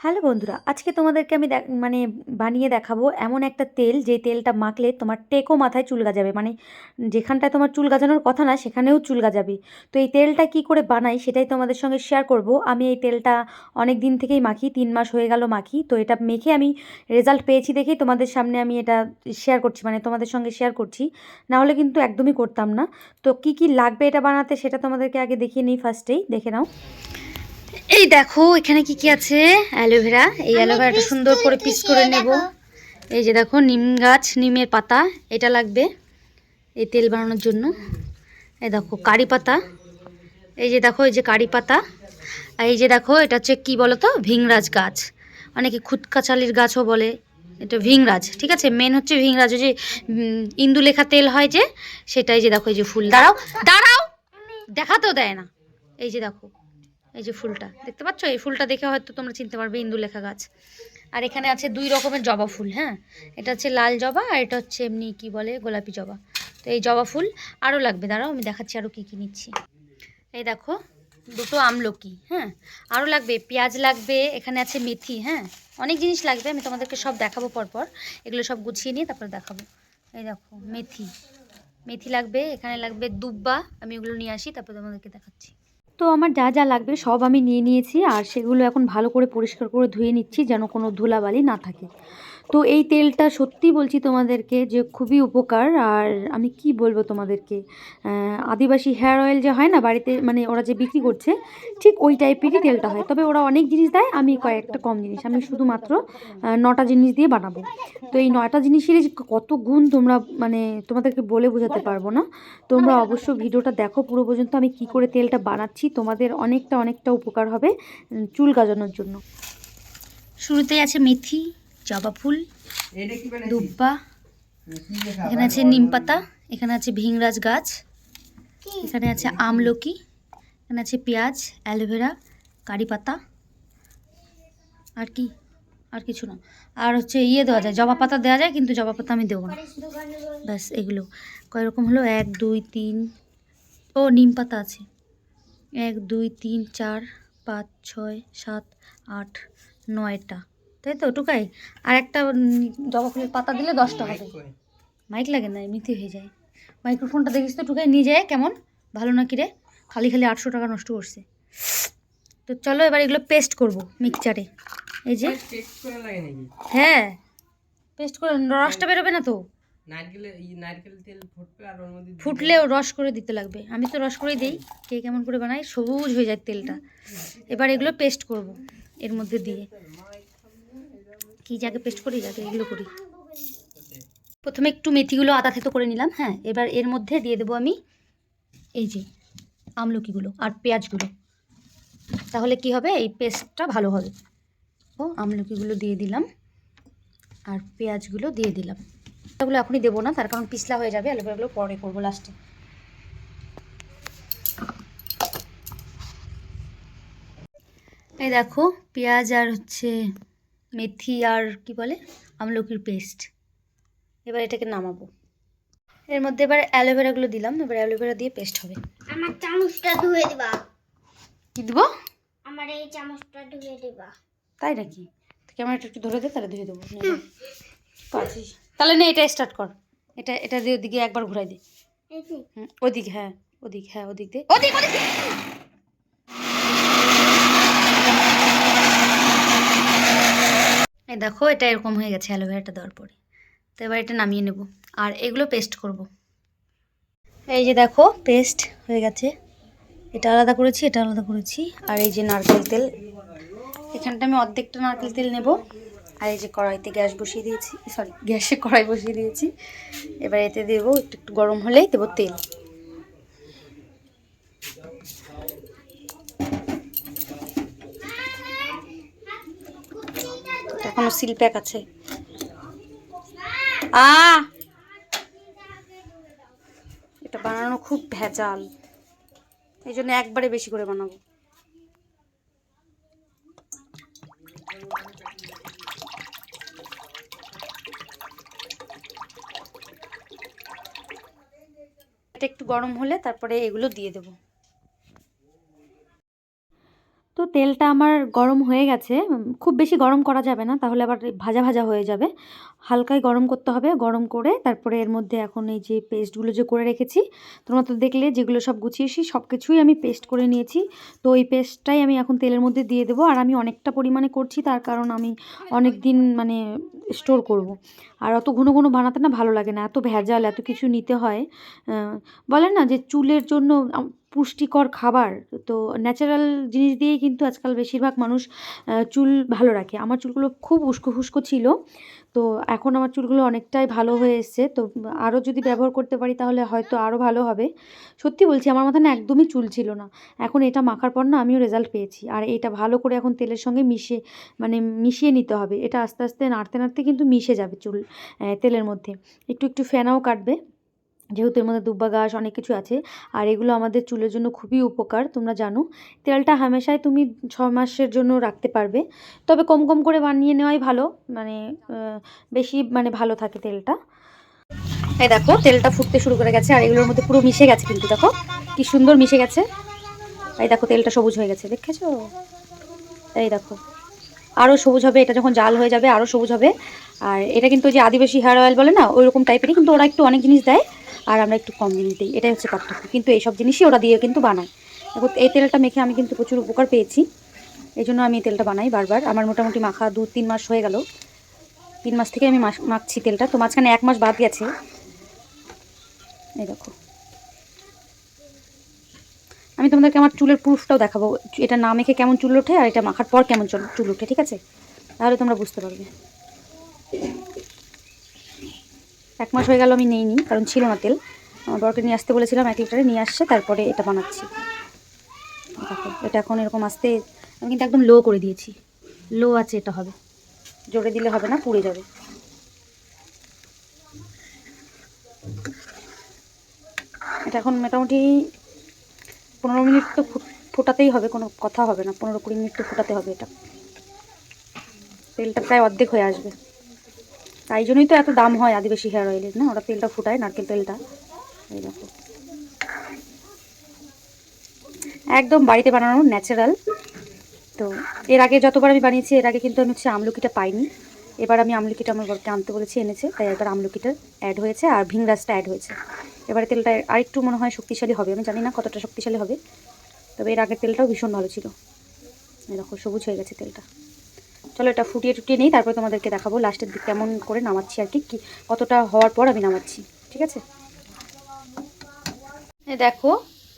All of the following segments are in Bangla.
হ্যালো বন্ধুরা, আজকে তোমাদেরকে আমি মানে বানিয়ে দেখাবো এমন একটা তেল, যে তেলটা মাখলে তোমার টেকো মাথায় চুল গাজাবে। মানে যেখানটায় তোমার চুল গাজানোর কথা না, সেখানেও চুল গাজাবে। তো এই তেলটা কি করে বানাই সেটাই তোমাদের সঙ্গে শেয়ার করব। আমি এই তেলটা অনেক দিন থেকেই মাখি, 3 মাস হয়ে গেল মাখি। তো এটা মেখে আমি রেজাল্ট পেয়েছি দেখেই তোমাদের সামনে আমি এটা শেয়ার করছি, মানে তোমাদের সঙ্গে শেয়ার করছি। না হলে কিন্তু একদমই করতাম না। তো কি কি লাগবে এটা বানাতে সেটা তোমাদেরকে আগে দেখিয়ে নিই, ফার্স্টেই দেখে নাও। এই দেখো এখানে কি কি আছে। অ্যালোভেরা, এই অ্যালোভেরাটা সুন্দর করে পিস করে নেব। এই যে দেখো নিম গাছ, নিমের পাতা, এটা লাগবে এই তেল বানানোর জন্য। এই দেখো কারি পাতা, এই যে দেখো এই যে কারি পাতা। আর এই যে দেখো এটা হচ্ছে কি বলো তো, ভিংরাজ গাছ, অনেকে খুদকাচালির গাছও বলে। এটা ভিংরাজ, ঠিক আছে। মেন হচ্ছে ভিংরাজ, ওই যে ইন্দুলেখা তেল হয় যে, সেটাই। যে দেখো এই যে ফুল, দাঁড়াও দাঁড়াও, দেখাতেও দেয় না। এই যে দেখো এই যে ফুলটা দেখতে পাচ্ছ, এই ফুলটা দেখে হয়তো তোমরা চিনতে পারবে, ইন্দুলেখা গাছ। আর এখানে আছে 2 রকমের জবা ফুল, হ্যাঁ। এটা হচ্ছে লাল জবা, আর এটা হচ্ছে এমনি কি বলে গোলাপি জবা। তো এই জবা ফুল আরও লাগবে, দাঁড়াও আমি দেখাচ্ছি আরও কী কী নিচ্ছি। এই দেখো 2টো আমলকি, হ্যাঁ। আরও লাগবে পেঁয়াজ লাগবে, এখানে আছে মেথি, হ্যাঁ। অনেক জিনিস লাগবে, আমি তোমাদেরকে সব দেখাবো পরপর। এগুলো সব গুছিয়ে নিয়ে তারপর দেখাবো। এই দেখো মেথি, মেথি লাগবে, এখানে লাগবে দুব্বা, আমি ওগুলো নিয়ে আসি তারপর তোমাদেরকে দেখাচ্ছি। তো আমার যা যা লাগবে সব আমি নিয়ে নিয়েছি, আর সেগুলো এখন ভালো করে পরিষ্কার করে ধুয়ে নিচ্ছি, যেন কোনো ধুলাবালি না থাকে। তো এই তেলটা সত্যি বলছি তোমাদেরকে যে খুবই উপকার। আর আমি কি বলবো তোমাদেরকে, আদিবাসী হেয়ার অয়েল যে হয় না বাড়িতে, মানে ওরা যে বিক্রি করছে, ঠিক ওই টাইপেরই তেলটা হয়। তবে ওরা অনেক জিনিস দেয়, আমি কয়েকটা কম জিনিস, আমি শুধুমাত্র 9টা জিনিস দিয়ে বানাবো। তো এই 9টা জিনিসেরই যে কত গুণ তোমরা, মানে তোমাদেরকে বলে বোঝাতে পারবো না। তোমরা অবশ্য ভিডিওটা দেখো পুরো পর্যন্ত, আমি কি করে তেলটা বানাচ্ছি, তোমাদের অনেকটা উপকার হবে চুল গাজানোর জন্য। শুরুতেই আছে মেথি, জবা ফুল, দুব্বা, এখানে আছে নিম পাতা, এখানে আছে ভিংরাজ গাছ, এখানে আছে আমলকি, এখানে আছে পেঁয়াজ, অ্যালোভেরা, কারি পাতা, আর কি, আর কিছু না। আর হচ্ছে ইয়ে দেওয়া যায়, জবা পাতা দেওয়া যায়, কিন্তু জবা পাতা আমি দেবো না। ব্যাস এগুলো কয় রকম হলো, 1 2 3, ও নিম পাতা আছে, 1 2 3 4 5 6 7 8 9টা, তাই তো ওটুকাই। আর একটা জবা ফুলের পাতা দিলে 10টা হবে। মাইক লাগে না, এমনিতে হয়ে যায়। মাইক্রোফোনটা দেখিস তো টুকাই নিয়ে যায়, কেমন ভালো না কি রে, খালি খালি 800 টাকা নষ্ট করছে। তো চলো এবার এগুলো পেস্ট করব মিক্সচারে। এই যে হ্যাঁ, পেস্ট করে, রসটা বেরোবে না তো, ফুটলেও রস করে দিতে লাগবে। আমি তো রস করেই দিই, কে কেমন করে বানাই, সবুজ হয়ে যায় তেলটা। এবার এগুলো পেস্ট করব এর মধ্যে দিয়ে। কি জায়গায় পেস্ট করি, যাকে এগুলো করি। প্রথমে একটু মেথিগুলো আদা থেতো করে নিলাম, হ্যাঁ। এবার এর মধ্যে দিয়ে দেবো আমি এই যে আমলকিগুলো আর পেঁয়াজগুলো, তাহলে কি হবে, এই পেস্টটা ভালো হবে। ও আমলকিগুলো দিয়ে দিলাম, আর পেঁয়াজগুলো দিয়ে দিলাম। এগুলো এখনই দেবো না, তার কারণ পিছলা হয়ে যাবে, অ্যালোভেরাগুলো পরে করবো লাস্টে। এই দেখো পেঁয়াজ আর হচ্ছে মেথি আর কি বলে আমলকির পেস্ট। এবার এটাকে নামাবো। এর মধ্যে এবার অ্যালোভেরাগুলো দিলাম, এবার অ্যালোভেরা দিয়ে পেস্ট হবে। আমার চামচটা ধুয়ে দিবা। কি দেবো? আমার এই চামচটা ধুয়ে দিবা। তাই নাকি? ক্যামেরাটা একটু ধরে দে, তাহলে ধুয়ে দেবো। পারছিস তাহলে নে, এটা স্টার্ট কর। এটা দিয়ে ওদিকে একবার ঘুরাই দে। ওদিকে, হ্যাঁ ওদিক, হ্যাঁ ওদিক দে, ওদিক ওদিক। এই দেখো এটা এরকম হয়ে গেছে অ্যালোভেরাটা দেওয়ার পরে। তো এবার এটা নামিয়ে নেব, আর এগুলো পেস্ট করব। এই যে দেখো পেস্ট হয়ে গেছে, এটা আলাদা করেছি, এটা আলাদা করেছি। আর এই যে নারকেল তেল, এখানটা আমি অর্ধেকটা নারকেল তেল নেব। আর এই যে কড়াইতে গ্যাস বসিয়ে দিয়েছি, সরি গ্যাসে কড়াই বসিয়ে দিয়েছি। এবার এতে দেবো, একটু গরম হলেই দেবো তেল। এখনো সিল প্যাক আছে। এটা বানানো খুব ভেজাল, এই জন্য একবারে বেশি করে বানাবো। এটা একটু গরম হলে তারপরে এগুলো দিয়ে দেব। তো তেলটা আমার গরম হয়ে গেছে। খুব বেশি গরম করা যাবে না, তাহলে আবার ভাজা ভাজা হয়ে যাবে। হালকাই গরম করতে হবে। গরম করে তারপরে এর মধ্যে এখন এই যে পেস্টগুলো যে করে রেখেছি, তোমরা তো দেখলে যেগুলো সব গুছিয়েছি সব কিছুই আমি পেস্ট করে নিয়েছি। তো এই পেস্টটাই আমি এখন তেলের মধ্যে দিয়ে দেবো। আর আমি অনেকটা পরিমাণে করছি, তার কারণ আমি অনেক দিন মানে স্টোর করব। আর অত ঘন ঘন বানাতে না ভালো লাগে না, এত ভেজাল, এত কিছু নিতে হয়। বলে না যে চুলের জন্য পুষ্টিকর খাবার, তো ন্যাচারাল জিনিস দিয়েই কিন্তু আজকাল বেশিরভাগ মানুষ চুল ভালো রাখে। আমার চুলগুলো খুব উস্কো খুস্কো ছিল, তো এখন আমার চুলগুলো অনেকটাই ভালো হয়ে এসছে। তো আরও যদি ব্যবহার করতে পারি তাহলে হয়তো আরও ভালো হবে। সত্যি বলছি, আমার মাথায় না একদমই চুল ছিল না, এখন এটা মাখার পর না আমিও রেজাল্ট পেয়েছি। আর এটা ভালো করে এখন তেলের সঙ্গে মিশিয়ে নিতে হবে। এটা আস্তে আস্তে নাড়তে নাড়তে কিন্তু মিশে যাবে চুল তেলের মধ্যে। একটু একটু ফেনাও কাটবে, যেহেতু এর মধ্যে দুব্বা ঘাস অনেক কিছু আছে। আর এগুলো আমাদের চুলের জন্য খুবই উপকার, তোমরা জানো। তেলটা হামেশাই তুমি 6 মাসের জন্য রাখতে পারবে, তবে কম কম করে বানিয়ে নেওয়াই ভালো, মানে বেশি মানে ভালো থাকে তেলটা। এই দেখো তেলটা ফুটতে শুরু করে গেছে, আর এগুলোর মধ্যে পুরো মিশে গেছে, কিন্তু দেখো কি সুন্দর মিশে গেছে। এই দেখো তেলটা সবুজ হয়ে গেছে, দেখেছো? এই দেখো আরও সবুজ হবে, এটা যখন জাল হয়ে যাবে আরও সবুজ হবে। আর এটা কিন্তু ওই যে আদিবাসী হেয়ার অয়েল বলে না, ওই রকম টাইপেরই, কিন্তু ওরা একটু অনেক জিনিস দেয় আর আমরা একটু কম জিনিস দিই, এটাই হচ্ছে পার্থক্য। কিন্তু এইসব জিনিসই ওরা দিয়ে কিন্তু বানায়। দেখো এই তেলটা মেখে আমি কিন্তু প্রচুর উপকার পেয়েছি, এই জন্য আমি এই তেলটা বানাই বারবার। আমার মোটামুটি মাখা 2-3 মাস হয়ে গেল, 3 মাস থেকে আমি মাখছি তেলটা, তো মাঝখানে 1 মাস বাদ গেছে। এই দেখো আমি তোমাদেরকে আমার চুলের প্রুফটাও দেখাবো, এটা না মেখে কেমন চুল ওঠে আর এটা মাখার পর কেমন চুল ওঠে, ঠিক আছে? তাহলে তোমরা বুঝতে পারবে। 1 মাস হয়ে গেল আমি নিইনি, কারণ ছিল না তেল। আমার বরকে নিয়ে আসতে বলেছিলাম, 1 লিটারে নিয়ে আসছে, তারপরে এটা বানাচ্ছি। দেখো এটা এখন এরকম আসতে, আমি কিন্তু একদম লো করে দিয়েছি, লো আছে এটা হবে, জোরে দিলে হবে না, পুড়ে যাবে। এটা এখন মোটামুটি 15 মিনিট তো ফোটাতেই হবে, কোনো কথা হবে না, 15-20 মিনিট তো ফোটাতে হবে। এটা তেলটা প্রায় অর্ধেক হয়ে আসবে, তাই জন্যই তো এত দাম হয় আদিবাসী হেয়ার অয়েলের, না ওরা তেলটা ফুটায়, নারকেল তেলটা। এই দেখো একদম বাড়িতে বানানো ন্যাচারাল। তো এর আগে যতবার আমি বানিয়েছি, এর আগে কিন্তু আমি হচ্ছে আমলকিটা পাইনি। এবার আমি আমলকিটা আমার বরকে আনতে বলেছি, এনেছে, তাই এবার আমলকিটা অ্যাড হয়েছে আর ভিংরাজটা অ্যাড হয়েছে। এবারে তেলটা আরেকটু মনে হয় শক্তিশালী হবে, আমি জানি না কতটা শক্তিশালী হবে, তবে এর আগের তেলটাও ভীষণ ভালো ছিল। এই দেখো সবুজ হয়ে গেছে তেলটা। চলো এটা ফুটিয়ে টুটিয়ে নিই, তারপরে তোমাদেরকে দেখাবো লাস্টের দিক কেমন করে নামাচ্ছি আর কি, কতটা হওয়ার পর আমি নামাচ্ছি, ঠিক আছে? এই দেখো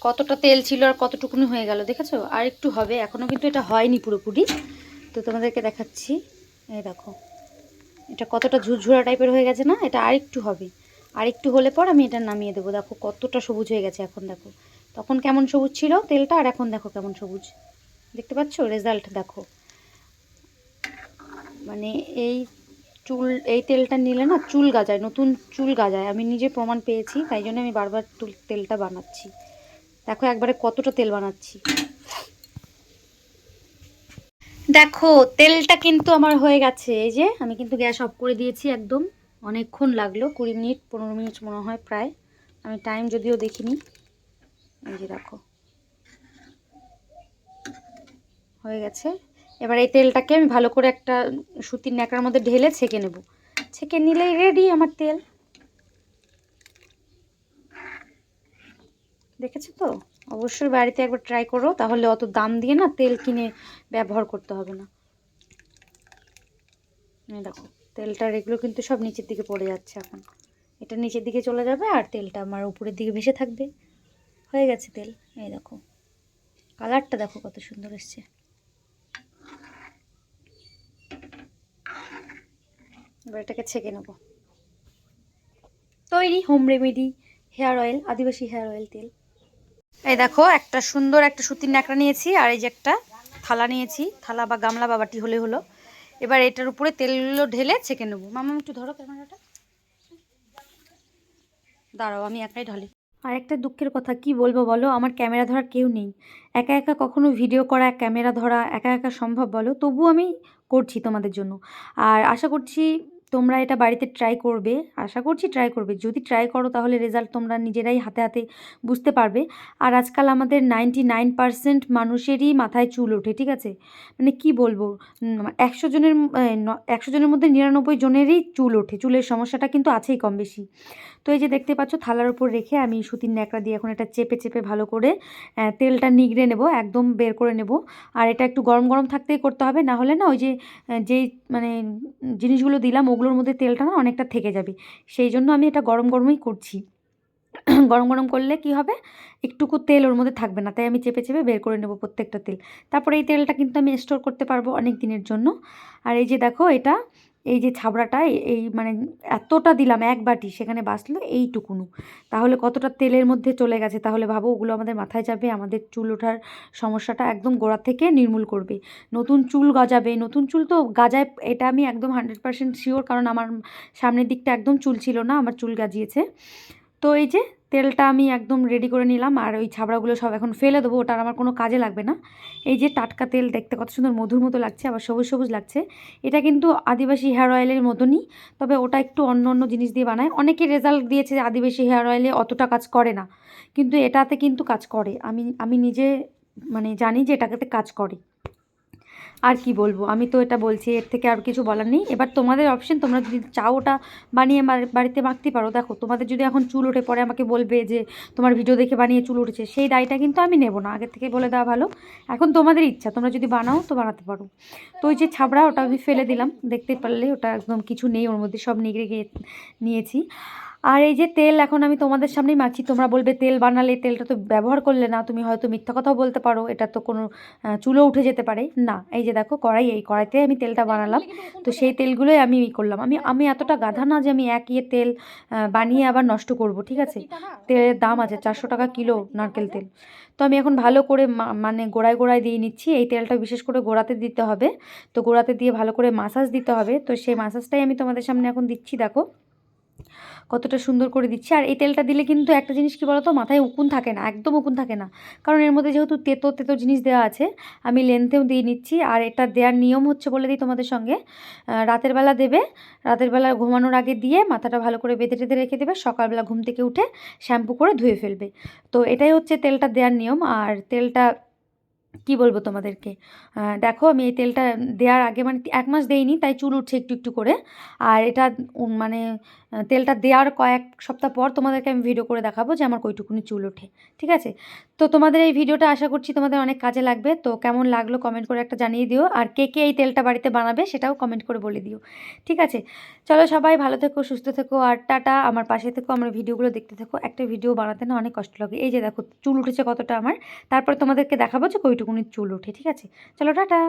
কতটা তেল ছিল আর কতটুকুনি হয়ে গেল, দেখেছো? আর একটু হবে, এখনও কিন্তু এটা হয়নি পুরোপুরি, তো তোমাদেরকে দেখাচ্ছি। এই দেখো এটা কতটা ঝুরঝুরা টাইপের হয়ে গেছে না, এটা আর একটু হবে, আর একটু হলে পর আমি এটা নামিয়ে দেবো। দেখো কতটা সবুজ হয়ে গেছে এখন, দেখো তখন কেমন সবুজ ছিল তেলটা, আর এখন দেখো কেমন সবুজ, দেখতে পাচ্ছ রেজাল্ট? দেখো মানে এই তেলটা নিলে না চুল গাজায়, নতুন চুল গাজায়, আমি নিজে প্রমাণ পেয়েছি, তাই জন্য আমি বারবার তেলটা বানাচ্ছি। দেখো একবারে কতটা তেল বানাচ্ছি। দেখো তেলটা কিন্তু আমার হয়ে গেছে, এই যে আমি কিন্তু গ্যাস অফ করে দিয়েছি একদম। অনেকক্ষণ লাগলো, 20 মিনিট 15 মিনিট মনে হয় প্রায়, আমি টাইম যদিও দেখিনি। এই যে দেখো হয়ে গেছে। এবার এই তেলটাকে আমি ভালো করে একটা সুতির ন্যাকড়ার মধ্যে ঢেলে ছেঁকে নেব, ছেঁকে নিলেই রেডি আমার তেল। দেখেছো তো? অবশ্যই বাড়িতে একবার ট্রাই করো, তাহলে অত দাম দিয়ে না তেল কিনে ব্যবহার করতে হবে না। এই দেখো তেলটার এগুলো কিন্তু সব নিচের দিকে পড়ে যাচ্ছে, এখন এটা নিচের দিকে চলে যাবে আর তেলটা আমার উপরের দিকে ভেসে থাকবে। হয়ে গেছে তেল। এই দেখো কালারটা দেখো কত সুন্দর এসছে। এবার এটাকে ছেঁকে নেব। তৈরি হোম রেমেডি হেয়ার অয়েল, আদিবাসী হেয়ার অয়েল তেল। এই দেখো একটা সুন্দর একটা সুতির ন্যাকড়া নিয়েছি, আর এই যে একটা থালা নিয়েছি, থালা বা গামলা বা বাটি হলে হলো। এবার এটার উপরে তেলগুলো ঢেলে ছেঁকে নেবো। মামা একটু ধরো ক্যামেরাটা, দাঁড়াও আমি একাই ঢালি। আর একটা দুঃখের কথা কি বলবো বলো, আমার ক্যামেরা ধরার কেউ নেই। একা একা কখনো ভিডিও করা, ক্যামেরা ধরা একা একা সম্ভব বলো? তবু আমি করছি তোমাদের জন্য, আর আশা করছি তোমরা এটা বাড়িতে ট্রাই করবে, আশা করছি ট্রাই করবে। যদি ট্রাই করো তাহলে রেজাল্ট তোমরা নিজেরাই হাতে হাতে বুঝতে পারবে। আর আজকাল আমাদের 99% মানুষেরই মাথায় চুল ওঠে, ঠিক আছে? মানে কি বলবো, 100 জনের মধ্যে 99 জনেরই চুল ওঠে। চুলের সমস্যাটা কিন্তু আছেই কম বেশি। তো এই যে দেখতে পাচ্ছ থালার উপর রেখে আমি সুতির ন্যাকড়া দিয়ে এখন এটা চেপে চেপে ভালো করে তেলটা নিগড়ে নেব, একদম বের করে নেব। আর এটা একটু গরম গরম থাকতেই করতে হবে, না হলে না ওই যে যেই মানে জিনিসগুলো দিলাম ওগুলোর মধ্যে তেলটা না অনেকটা থেকে যাবে। সেই জন্য আমি এটা গরম গরমই করছি। গরম গরম করলে কি হবে, একটুকু তেল ওর মধ্যে থাকবে না, তাই আমি চেপে চেপে বের করে নেব প্রত্যেকটা তেল। তারপরে এই তেলটা কিন্তু আমি স্টোর করতে পারবো অনেক দিনের জন্য। আর এই যে দেখো এটা, এই যে ছাবড়াটা এই মানে এতটা দিলাম এক বাটি, সেখানে বাঁচলো এইটুকুনো, তাহলে কতটা তেলের মধ্যে চলে গেছে। তাহলে ভাবো ওগুলো আমাদের মাথায় যাবে, আমাদের চুল ওঠার সমস্যাটা একদম গোড়া থেকে নির্মূল করবে। নতুন চুল গজাবে, নতুন চুল তো গাজায়, এটা আমি একদম 100% শিওর, কারণ আমার সামনের দিকটা একদম চুল ছিল না, আমার চুল গাজিয়েছে। তো এই যে তেলটা আমি একদম রেডি করে নিলাম, আর ওই ছাবড়াগুলো সব এখন ফেলে দেবো, ওটা আর আমার কোনো কাজে লাগবে না। এই যে টাটকা তেল, দেখতে কত সুন্দর মধুর মতো লাগছে, আবার সবুজ সবুজ লাগছে। এটা কিন্তু আদিবাসী হেয়ার অয়েলের মতনই, তবে ওটা একটু অন্য অন্য জিনিস দিয়ে বানায়। অনেকে রেজাল্ট দিয়েছে যে আদিবাসী হেয়ার অয়েলে অতটা কাজ করে না, কিন্তু এটাতে কিন্তু কাজ করে। আমি নিজে মানে জানি যে এটাতে কাজ করে। আর কি বলবো, আমি তো এটা বলছি, এর থেকে আর কিছু বলার নেই। এবার তোমাদের অপশন, তোমরা যদি চাও ওটা বানিয়ে বাড়িতে মাখতে পারো। দেখো তোমাদের যদি এখন চুল ওঠে, পরে আমাকে বলবে যে তোমার ভিডিও দেখে বানিয়ে চুল উঠেছে, সেই দায়টা কিন্তু আমি নেব না, আগের থেকে বলে দেওয়া ভালো। এখন তোমাদের ইচ্ছা, তোমরা যদি বানাও তো বানাতে পারো। তো ওই যে ছাবড়া, ওটা আমি ফেলে দিলাম, দেখতে পারলে ওটা একদম কিছু নেই ওর মধ্যে, সব নিগড়ে গিয়ে নিয়েছি। আর এই যে তেল এখন আমি তোমাদের সামনেই মাখছি। তোমরা বলবে তেল বানালে তেলটা তো ব্যবহার করলে না, তুমি হয়তো মিথ্যা কথাও বলতে পারো, এটা তো কোনো চুলো উঠে যেতে পারে না। এই যে দেখো কড়াই, এই কড়াইতে আমি তেলটা বানালাম, তো সেই তেলগুলোই আমি করলাম। আমি এতটা গাধা না যে আমি এক তেল বানিয়ে আবার নষ্ট করব, ঠিক আছে? তেলের দাম আছে 400 টাকা কিলো নারকেল তেল। তো আমি এখন ভালো করে মানে গোড়ায় গোড়ায় দিয়ে নিচ্ছি। এই তেলটা বিশেষ করে গোড়াতে দিতে হবে, তো গোড়াতে দিয়ে ভালো করে মাসাজ দিতে হবে। তো সেই মাসাজটাই আমি তোমাদের সামনে এখন দিচ্ছি, দেখো কতটা সুন্দর করে দিচ্ছি। আর এই তেলটা দিলে কিন্তু একটা জিনিস কি বলতো, মাথায় উকুন থাকে না, একদম উকুন থাকে না, কারণ এর মধ্যে যেহেতু তেতো তেতো জিনিস দেওয়া আছে। আমি লেন্থেও দিয়ে নিচ্ছি। আর এটা দেওয়ার নিয়ম হচ্ছে বলে দিই তোমাদের সঙ্গে, রাতের বেলা দেবে, রাতের বেলা ঘুমানোর আগে দিয়ে মাথাটা ভালো করে বেঁধে টেঁধে রেখে দেবে, সকালবেলা ঘুম থেকে উঠে শ্যাম্পু করে ধুয়ে ফেলবে। তো এটাই হচ্ছে তেলটা দেওয়ার নিয়ম। আর তেলটা কি বলবো তোমাদেরকে, দেখো আমি এই তেলটা দেওয়ার আগে মানে 1 মাস দেইনি, তাই চুল উঠছে একটু একটু করে। আর এটা মানে তেলটা দেওয়ার কয়েক সপ্তাহ পর তোমাদেরকে আমি ভিডিও করে দেখাবো যে আমার কইটুকুনি চুল ওঠে, ঠিক আছে? তো তোমাদের এই ভিডিওটা আশা করছি তোমাদের অনেক কাজে লাগবে। তো কেমন লাগলো কমেন্ট করে একটা জানিয়ে দিও, আর কে কে এই তেলটা বাড়িতে বানাবে সেটাও কমেন্ট করে বলে দিও, ঠিক আছে? চলো সবাই ভালো থেকো, সুস্থ থেকো, আর টাটা। আমার পাশে থেকো, আমার ভিডিওগুলো দেখতে থেকো। একটা ভিডিও বানাতে না অনেক কষ্ট লাগে। এই যে দেখো চুল উঠেছে কতটা আমার, তারপরে তোমাদেরকে দেখাবো যে কইটুকুনি চুল ওঠে, ঠিক আছে? চলো টাটা।